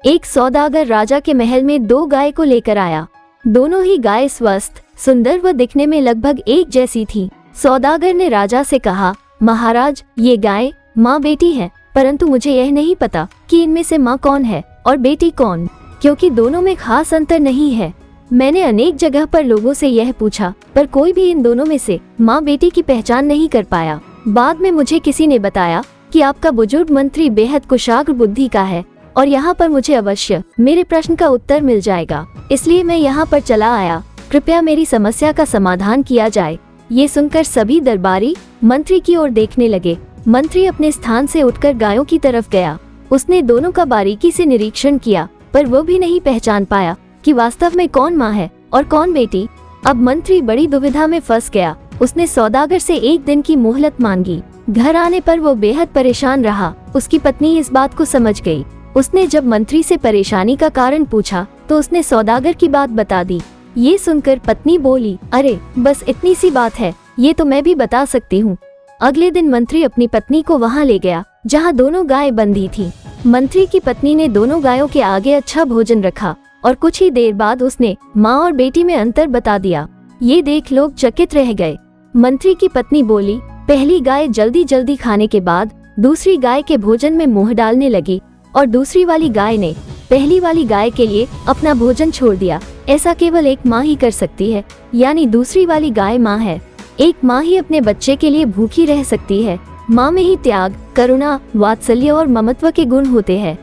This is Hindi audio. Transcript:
एक सौदागर राजा के महल में 2 गाय को लेकर आया। दोनों ही गाय स्वस्थ, सुंदर व दिखने में लगभग एक जैसी थी। सौदागर ने राजा से कहा, महाराज, ये गाय माँ बेटी है, परंतु मुझे यह नहीं पता कि इनमें से माँ कौन है और बेटी कौन, क्योंकि दोनों में खास अंतर नहीं है। मैंने अनेक जगह पर लोगों से यह पूछा, पर कोई भी इन दोनों में से माँ बेटी की पहचान नहीं कर पाया। बाद में मुझे किसी ने बताया कि आपका बुजुर्ग मंत्री बेहद कुशाग्र बुद्धि का है और यहाँ पर मुझे अवश्य मेरे प्रश्न का उत्तर मिल जाएगा, इसलिए मैं यहाँ पर चला आया। कृपया मेरी समस्या का समाधान किया जाए। ये सुनकर सभी दरबारी मंत्री की ओर देखने लगे। मंत्री अपने स्थान से उठकर गायों की तरफ गया। उसने दोनों का बारीकी से निरीक्षण किया, पर वो भी नहीं पहचान पाया कि वास्तव में कौन माँ है और कौन बेटी। अब मंत्री बड़ी दुविधा में फंस गया। उसने सौदागर से 1 दिन की मोहलत मांगी। घर आने पर वो बेहद परेशान रहा। उसकी पत्नी इस बात को समझ गई। उसने जब मंत्री से परेशानी का कारण पूछा तो उसने सौदागर की बात बता दी। ये सुनकर पत्नी बोली, अरे बस इतनी सी बात है, ये तो मैं भी बता सकती हूँ। अगले दिन मंत्री अपनी पत्नी को वहाँ ले गया जहाँ दोनों गाय बंधी थी। मंत्री की पत्नी ने दोनों गायों के आगे अच्छा भोजन रखा और कुछ ही देर बाद उसने माँ और बेटी में अंतर बता दिया। ये देख लोग चकित रह गए। मंत्री की पत्नी बोली, पहली गाय जल्दी जल्दी खाने के बाद दूसरी गाय के भोजन में मुंह डालने लगी और दूसरी वाली गाय ने पहली वाली गाय के लिए अपना भोजन छोड़ दिया। ऐसा केवल एक माँ ही कर सकती है, यानी दूसरी वाली गाय माँ है। एक माँ ही अपने बच्चे के लिए भूखी रह सकती है। माँ में ही त्याग, करुणा, वात्सल्य और ममत्व के गुण होते हैं।